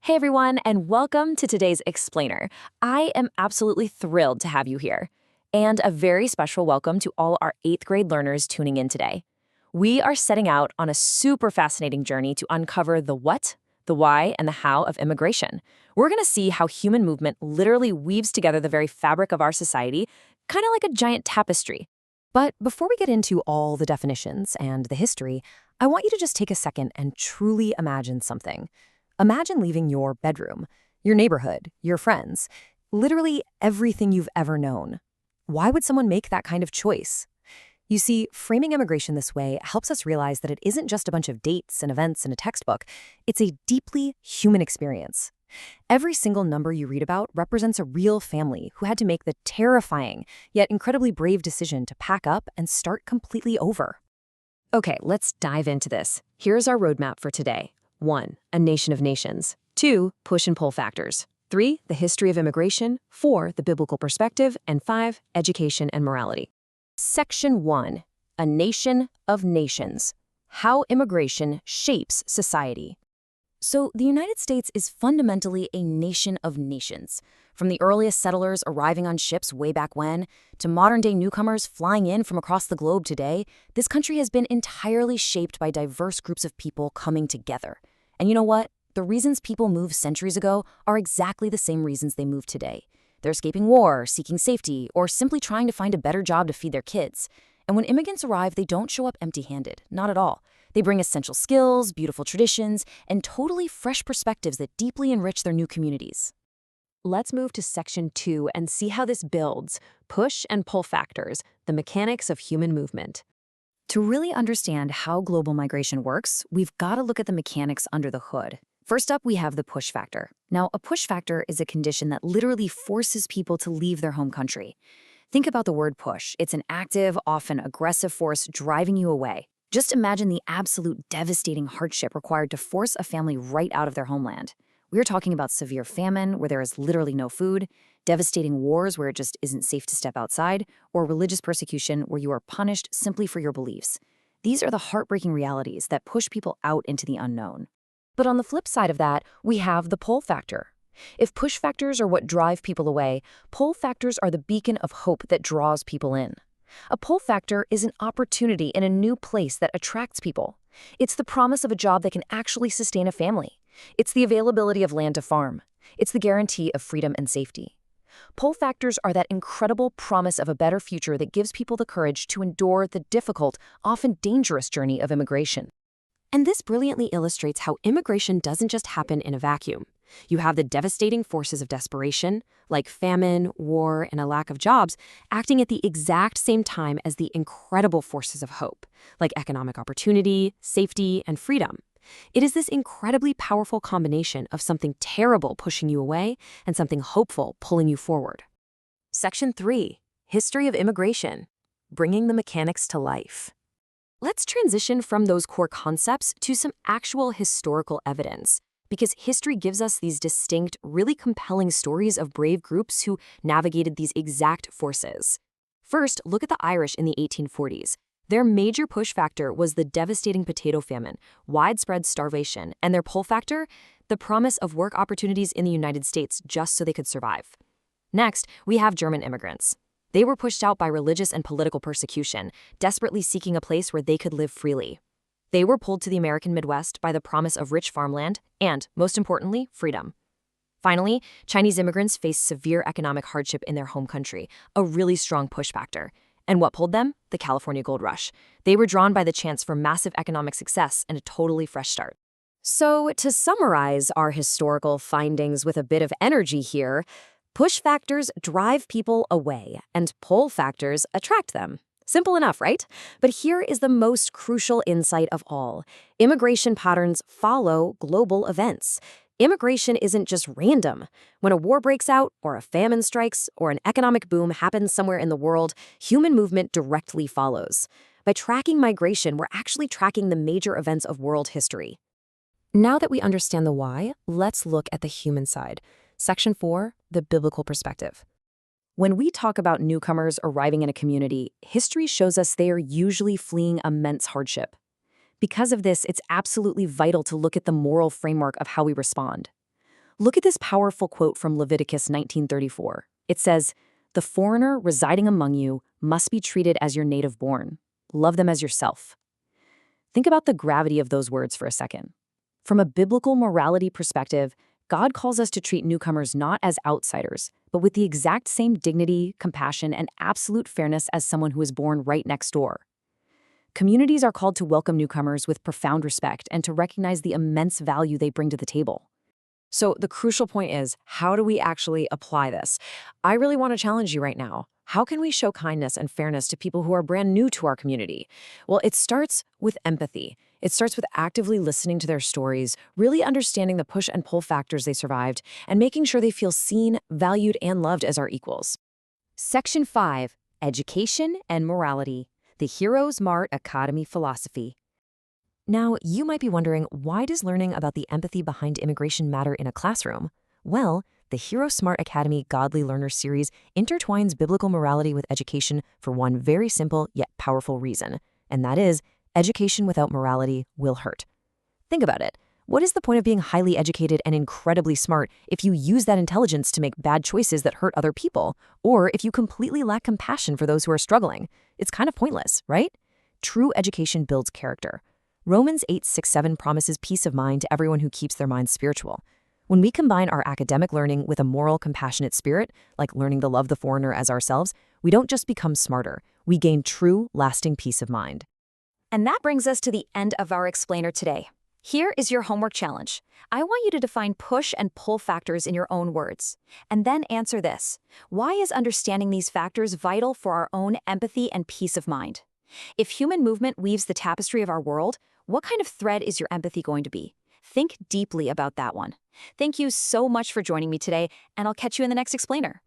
Hey everyone, and welcome to today's Explainer. I am absolutely thrilled to have you here. And a very special welcome to all our 8th grade learners tuning in today. We are setting out on a super fascinating journey to uncover the what, the why, and the how of immigration. We're going to see how human movement literally weaves together the very fabric of our society, kind of like a giant tapestry. But before we get into all the definitions and the history, I want you to just take a second and truly imagine something. Imagine leaving your bedroom, your neighborhood, your friends, literally everything you've ever known. Why would someone make that kind of choice? You see, framing immigration this way helps us realize that it isn't just a bunch of dates and events in a textbook. It's a deeply human experience. Every single number you read about represents a real family who had to make the terrifying, yet incredibly brave decision to pack up and start completely over. Okay, let's dive into this. Here's our roadmap for today. 1. A nation of nations. 2. Push and pull factors. 3. The history of immigration. 4. The biblical perspective. And 5. Education and morality. Section 1. A nation of nations. How immigration shapes society. So, the United States is fundamentally a nation of nations. From the earliest settlers arriving on ships way back when, to modern-day newcomers flying in from across the globe today, this country has been entirely shaped by diverse groups of people coming together. And you know what? The reasons people moved centuries ago are exactly the same reasons they move today. They're escaping war, seeking safety, or simply trying to find a better job to feed their kids. And when immigrants arrive, they don't show up empty-handed, not at all. They bring essential skills, beautiful traditions, and totally fresh perspectives that deeply enrich their new communities. Let's move to Section 2 and see how this builds push and pull factors, the mechanics of human movement. To really understand how global migration works, we've got to look at the mechanics under the hood. First up, we have the push factor. Now, a push factor is a condition that literally forces people to leave their home country. Think about the word push. It's an active, often aggressive force driving you away. Just imagine the absolute devastating hardship required to force a family right out of their homeland. We're talking about severe famine, where there is literally no food, devastating wars where it just isn't safe to step outside, or religious persecution where you are punished simply for your beliefs. These are the heartbreaking realities that push people out into the unknown. But on the flip side of that, we have the pull factor. If push factors are what drive people away, pull factors are the beacon of hope that draws people in. A pull factor is an opportunity in a new place that attracts people. It's the promise of a job that can actually sustain a family. It's the availability of land to farm. It's the guarantee of freedom and safety. Pull factors are that incredible promise of a better future that gives people the courage to endure the difficult, often dangerous journey of immigration. And this brilliantly illustrates how immigration doesn't just happen in a vacuum. You have the devastating forces of desperation, like famine, war, and a lack of jobs, acting at the exact same time as the incredible forces of hope, like economic opportunity, safety, and freedom. It is this incredibly powerful combination of something terrible pushing you away and something hopeful pulling you forward. Section 3. History of immigration. Bringing the mechanics to life. Let's transition from those core concepts to some actual historical evidence, because history gives us these distinct, really compelling stories of brave groups who navigated these exact forces. First, look at the Irish in the 1840s. Their major push factor was the devastating potato famine, widespread starvation, and their pull factor, the promise of work opportunities in the United States just so they could survive. Next, we have German immigrants. They were pushed out by religious and political persecution, desperately seeking a place where they could live freely. They were pulled to the American Midwest by the promise of rich farmland and, most importantly, freedom. Finally, Chinese immigrants faced severe economic hardship in their home country, a really strong push factor. And what pulled them? The California Gold Rush. They were drawn by the chance for massive economic success and a totally fresh start. So, to summarize our historical findings with a bit of energy here, push factors drive people away, and pull factors attract them. Simple enough, right? But here is the most crucial insight of all. Immigration patterns follow global events. Immigration isn't just random. When a war breaks out, or a famine strikes, or an economic boom happens somewhere in the world, human movement directly follows. By tracking migration, we're actually tracking the major events of world history. Now that we understand the why, let's look at the human side. Section 4, the biblical perspective. When we talk about newcomers arriving in a community, history shows us they are usually fleeing immense hardship. Because of this, it's absolutely vital to look at the moral framework of how we respond. Look at this powerful quote from Leviticus 19:34. It says, "The foreigner residing among you must be treated as your native born. Love them as yourself." Think about the gravity of those words for a second. From a biblical morality perspective, God calls us to treat newcomers not as outsiders, but with the exact same dignity, compassion, and absolute fairness as someone who is born right next door. Communities are called to welcome newcomers with profound respect and to recognize the immense value they bring to the table. So the crucial point is, how do we actually apply this? I really want to challenge you right now. How can we show kindness and fairness to people who are brand new to our community? Well, it starts with empathy. It starts with actively listening to their stories, really understanding the push and pull factors they survived, and making sure they feel seen, valued, and loved as our equals. Section 5, Education and Morality, the HeroesMart Academy Philosophy. Now, you might be wondering, why does learning about the empathy behind immigration matter in a classroom? Well, the HeroesMart Academy Godly Learner series intertwines biblical morality with education for one very simple yet powerful reason, and that is, education without morality will hurt. Think about it. What is the point of being highly educated and incredibly smart if you use that intelligence to make bad choices that hurt other people, or if you completely lack compassion for those who are struggling? It's kind of pointless, right? True education builds character. Romans 8:6-7 promises peace of mind to everyone who keeps their minds spiritual. When we combine our academic learning with a moral, compassionate spirit, like learning to love the foreigner as ourselves, we don't just become smarter, we gain true, lasting peace of mind. And that brings us to the end of our explainer today. Here is your homework challenge. I want you to define push and pull factors in your own words. And then answer this. Why is understanding these factors vital for our own empathy and peace of mind? If human movement weaves the tapestry of our world, what kind of thread is your empathy going to be? Think deeply about that one. Thank you so much for joining me today, and I'll catch you in the next explainer.